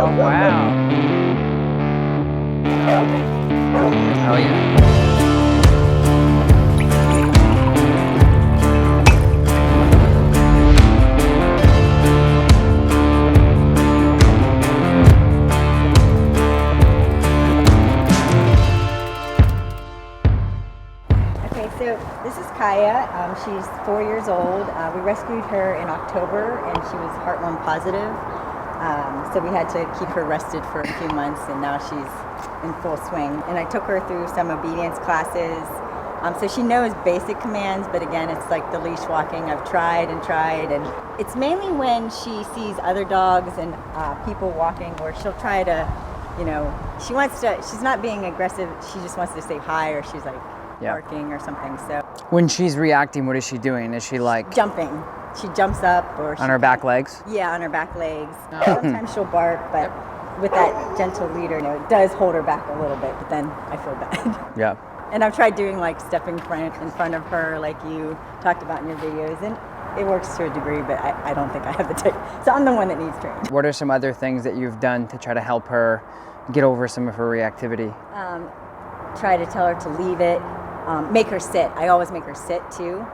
Oh, wow. Oh, yeah. So this is Kaya. She's 4 years old. We rescued her in October and she was heartworm positive. So we had to keep her rested for a few months and now she's in full swing. And I took her through some obedience classes. So she knows basic commands, but again, it's like the leash walking. I've tried and tried, and it's mainly when she sees other dogs and people walking where she'll try to, you know, she's not being aggressive. She just wants to say hi, or she's like, barking or something. So when she's reacting, what is she doing? Is she like jumping? She jumps up, or on her back legs? Yeah, on her back legs. Sometimes she'll bark, but with that gentle leader, you know, it does hold her back a little bit. But then I feel bad. Yeah. And I've tried doing like stepping in front of her, like you talked about in your videos, and it works to a degree, but I don't think I have the tape. So I'm the one that needs training. What are some other things that you've done to try to help her get over some of her reactivity? Try to tell her to leave it. Make her sit. I always make her sit too,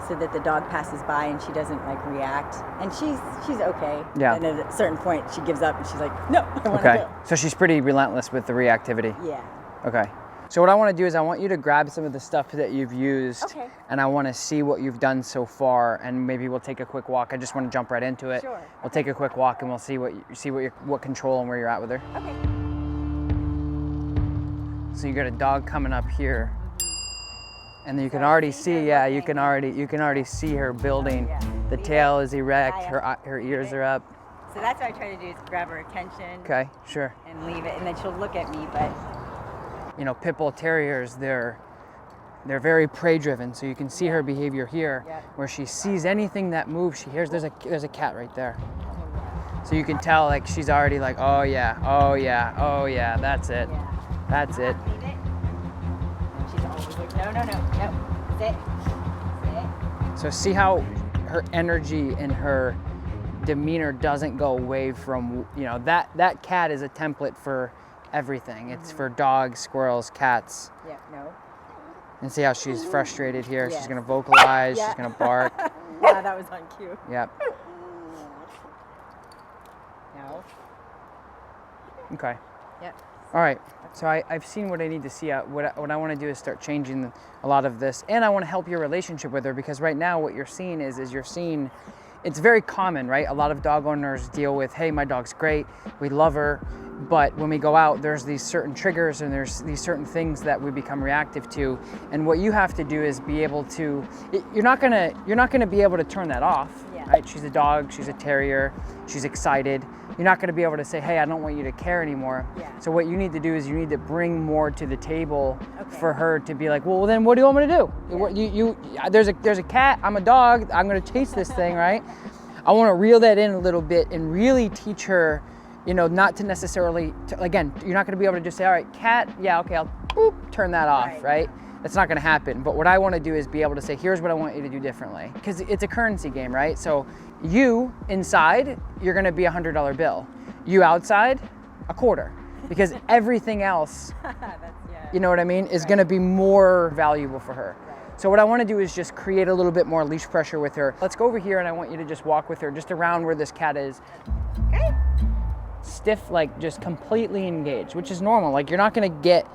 so that the dog passes by and she doesn't like react. And she's okay. Yeah. And at a certain point, she gives up and she's like, no, I want to Okay. go. So she's pretty relentless with the reactivity. Yeah. Okay. So what I want to do is I want you to grab some of the stuff that you've used, and I want to see what you've done so far, and maybe we'll take a quick walk. I just want to jump right into it. Sure. We'll take a quick walk and we'll see what control and where you're at with her. Okay. So you got a dog coming up here. And then you can already see, you can already see her building. The tail is erect, her ears are up. So that's what I try to do, is grab her attention. Okay, sure. And leave it, and then she'll look at me, but. You know, Pitbull Terriers, they're very prey driven. So you can see her behavior here, where she sees anything that moves, she hears there's a cat right there. So you can tell, like, she's already like, oh yeah, oh yeah, oh yeah, that's it, that's it. She's always like, no, sit. So see how her energy and her demeanor doesn't go away from, you know, that cat is a template for everything. It's for dogs, squirrels, cats. Yeah, no. And see how she's frustrated here. Yes. She's gonna vocalize, she's gonna bark. Yeah, that was on cue. Yep. No. Okay. Yep. All right, so I've seen what I need to see. What I want to do is start changing a lot of this, and I want to help your relationship with her, because right now what you're seeing is it's very common, right? A lot of dog owners deal with, hey, my dog's great, we love her, but when we go out, there's these certain triggers and there's these certain things that we become reactive to, and what you have to do is be able to, you're not gonna be able to turn that off, right? She's a dog, she's a terrier, she's excited. You're not going to be able to say, hey, I don't want you to care anymore. So what you need to do is you need to bring more to the table for her to be like, well, then what do you want me to do? There's a cat, I'm a dog, I'm going to chase this thing, right? I want to reel that in a little bit and really teach her, you know, not to necessarily, again, you're not going to be able to just say, all right, cat, yeah, okay, I'll boop, turn that off, right? That's not going to happen. But what I want to do is be able to say, here's what I want you to do differently. Because it's a currency game, right? So you inside, you're going to be $100 bill. You outside, a quarter. Because everything else, you know what I mean, is going to be more valuable for her. So what I want to do is just create a little bit more leash pressure with her. Let's go over here and I want you to just walk with her just around where this cat is. Okay. Stiff, like just completely engaged, which is normal. Like you're not going to get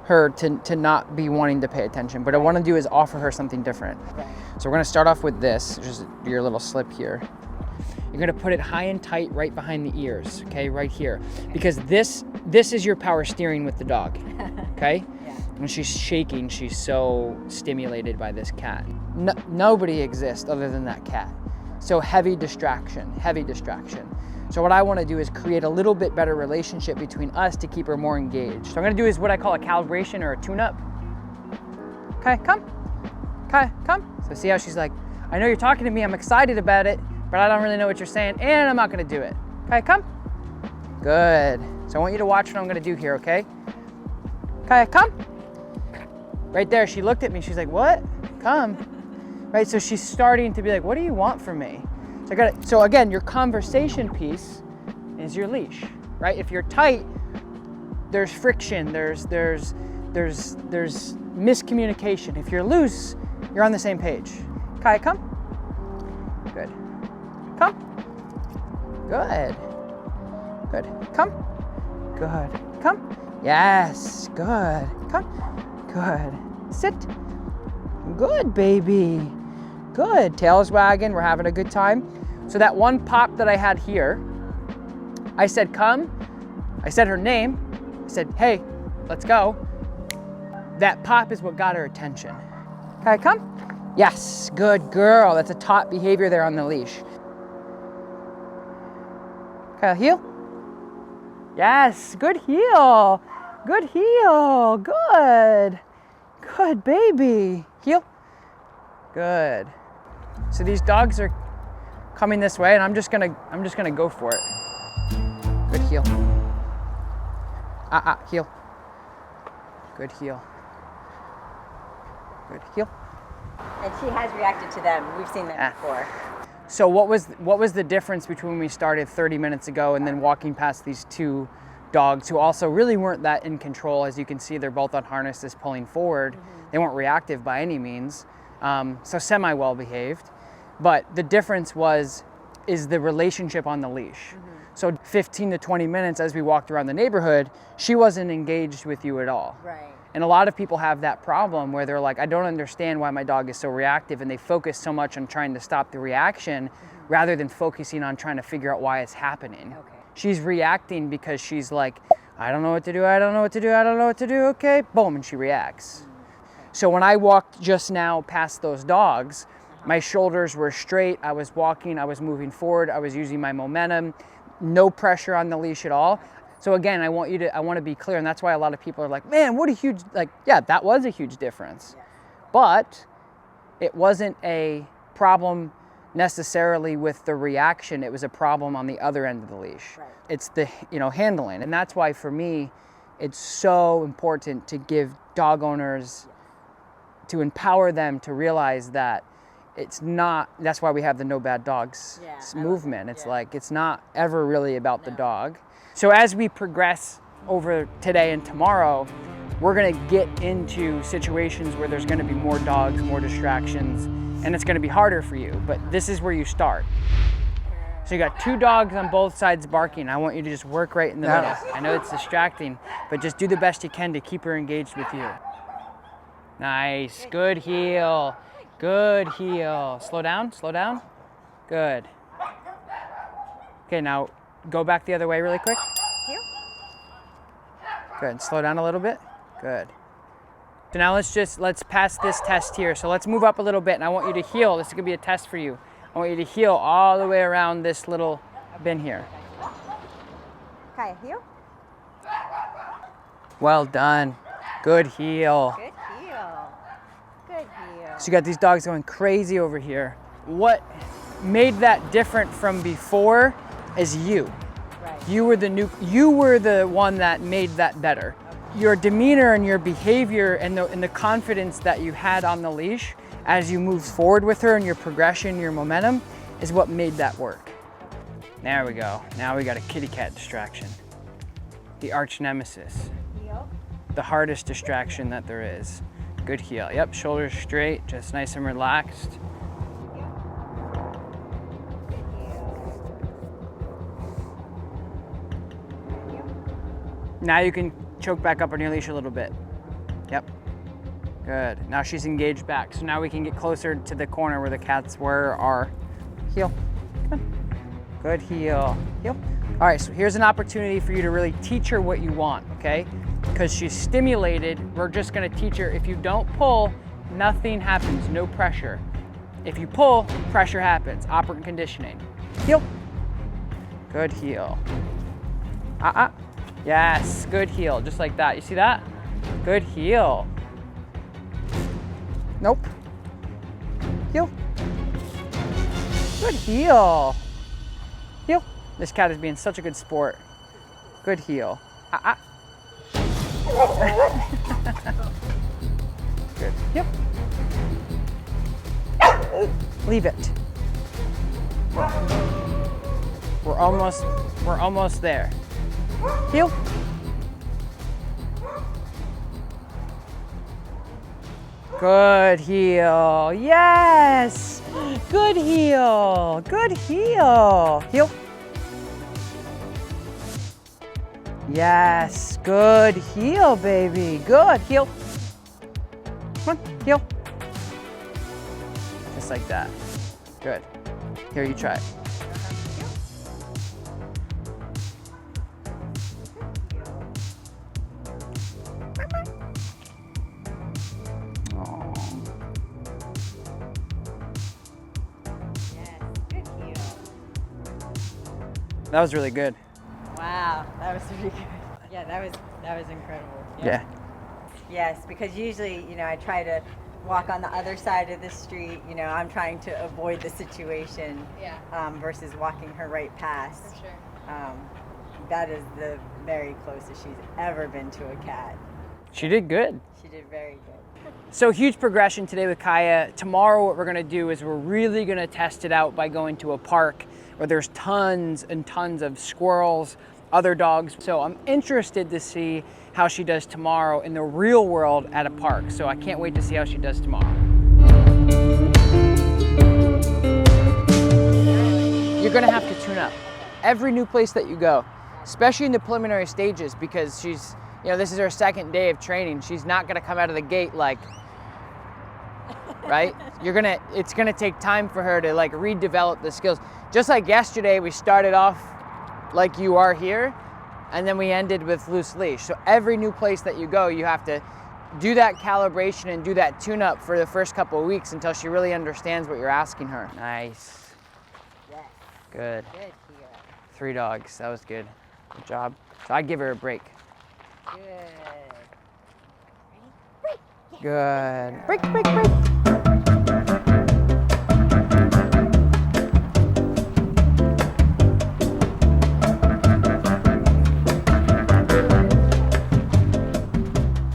her to not be wanting to pay attention, but what I want to do is offer her something different. So we're going to start off with this, just your little slip here. You're going to put it high and tight right behind the ears, okay, right here, because this is your power steering with the dog, okay? When she's shaking, she's so stimulated by this cat. Nobody exists other than that cat. So heavy distraction. So what I want to do is create a little bit better relationship between us to keep her more engaged. So I'm going to do is what I call a calibration or a tune-up. Okay, come. So see how she's like, I know you're talking to me, I'm excited about it, but I don't really know what you're saying, and I'm not going to do it. Okay, come. Good. So I want you to watch what I'm going to do here, okay? Okay, come. Right there, she looked at me, she's like, what? Come. Right, so she's starting to be like, what do you want from me? So again, your conversation piece is your leash, right? If you're tight, there's friction, there's miscommunication. If you're loose, you're on the same page. Kaya, come. Good. Come. Good. Good. Come. Good. Come. Yes. Good. Come. Good. Sit. Good, baby. Good. Tail's wagging. We're having a good time. So that one pop that I had here, I said, come. I said her name. I said, hey, let's go. That pop is what got her attention. Okay, come. Yes, good girl. That's a top behavior there on the leash. Okay, heel. Yes, good heel. Good heel. Good. Good, baby. Heel. Good. So these dogs are coming this way, and I'm just gonna go for it. Good heel. Heel. Good heel. Good heel. And she has reacted to them. We've seen them before. So what was the difference between when we started 30 minutes ago and then walking past these two dogs who also really weren't that in control? As you can see, they're both on harnesses pulling forward. They weren't reactive by any means, so semi well behaved. But the difference is the relationship on the leash. So 15 to 20 minutes as we walked around the neighborhood, she wasn't engaged with you at all. Right. And a lot of people have that problem where they're like, I don't understand why my dog is so reactive, and they focus so much on trying to stop the reaction rather than focusing on trying to figure out why it's happening. Okay. She's reacting because she's like, I don't know what to do, I don't know what to do, I don't know what to do, okay, boom, and she reacts. So when I walked just now past those dogs, my shoulders were straight, I was walking, I was moving forward, I was using my momentum, no pressure on the leash at all. So again, I want to be clear, and that's why a lot of people are like, man, what a huge, yeah, that was a huge difference. Yes. But it wasn't a problem necessarily with the reaction, it was a problem on the other end of the leash. Right. It's the, handling. And that's why for me, it's so important to give dog owners, to empower them to realize that it's not, that's why we have the No Bad Dogs movement. It's like, it's not ever really about the dog. So as we progress over today and tomorrow, we're gonna get into situations where there's gonna be more dogs, more distractions, and it's gonna be harder for you, but this is where you start. So you got two dogs on both sides barking. I want you to just work right in the middle. I know it's distracting, but just do the best you can to keep her engaged with you. Nice, good heel. Good heel. Slow down, slow down. Good. Okay, now go back the other way really quick. Heel. Good, slow down a little bit. Good. So now let's pass this test here. So let's move up a little bit, and I want you to heel. This is gonna be a test for you. I want you to heel all the way around this little bin here. Kaya, heel. Well done. Good heel. Good heel. Good heel. So you got these dogs going crazy over here. What made that different from before is you. Right. You were the one that made that better. Okay. Your demeanor and your behavior and the confidence that you had on the leash as you moved forward with her and your progression, your momentum is what made that work. There we go. Now we got a kitty cat distraction. The arch nemesis. Heel. The hardest distraction that there is. Good heel. Yep, shoulders straight, just nice and relaxed. Now you can choke back up on your leash a little bit. Yep. Good. Now she's engaged back. So now we can get closer to the corner where the cats are. Heel. Good. Good heel. Heel. All right, so here's an opportunity for you to really teach her what you want, okay? Because she's stimulated, we're just gonna teach her, if you don't pull, nothing happens, no pressure. If you pull, pressure happens, operant conditioning. Heel. Good heel. Yes, good heel, just like that. You see that? Good heel. Nope. Heel. Good heel. Heel. This cat is being such a good sport. Good heel. Good. Yep. Leave it. We're almost there. Heel. Good heel. Yes. Good heel. Good heel. Heel. Yes. Good heel, baby. Good heel. Come on, heel. Just like that. Good. Here, you try it. That was really good. Wow, that was really good. Yeah, that was incredible. Yeah. Yes, because usually, you know, I try to walk on the other side of the street. You know, I'm trying to avoid the situation. Yeah. Versus walking her right past. For sure. That is the very closest she's ever been to a cat. She did good. She did very good. So huge progression today with Kaya. Tomorrow what we're gonna do is we're really gonna test it out by going to a park where there's tons and tons of squirrels, other dogs. So I'm interested to see how she does tomorrow in the real world at a park. So I can't wait to see how she does tomorrow. You're gonna have to tune up every new place that you go, especially in the preliminary stages, because she's, you know, this is her second day of training. She's not gonna come out of the gate like, right? It's gonna take time for her to like redevelop the skills. Just like yesterday, we started off like you are here, and then we ended with loose leash. So every new place that you go, you have to do that calibration and do that tune-up for the first couple of weeks until she really understands what you're asking her. Nice. Yes. Good. Good here. 3 dogs, that was good. Good job. So I'd give her a break. Good. Good. Break, break, break.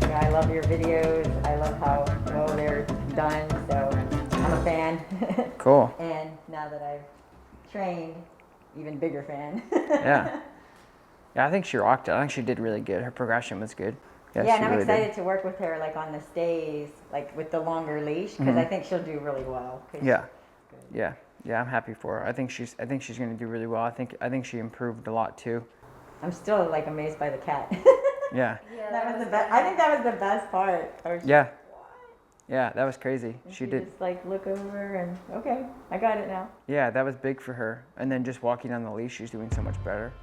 Yeah, I love your videos. I love how well they're done. So I'm a fan. Cool. And now that I've trained, even bigger fan. Yeah. Yeah, I think she rocked it. I think she did really good. Her progression was good. Yeah, she and I'm really excited did. to work with her like on the stays, like with the longer leash, because I think she'll do really well. Yeah. Yeah. Yeah, I'm happy for her. I think she's going to do really well. I think she improved a lot too. I'm still like amazed by the cat. Yeah. That was the best. I think that was the best part. I was Yeah. Yeah, that was crazy. just, She did. just like look over and okay, I got it now. Yeah, that was big for her. And then just walking on the leash, she's doing so much better.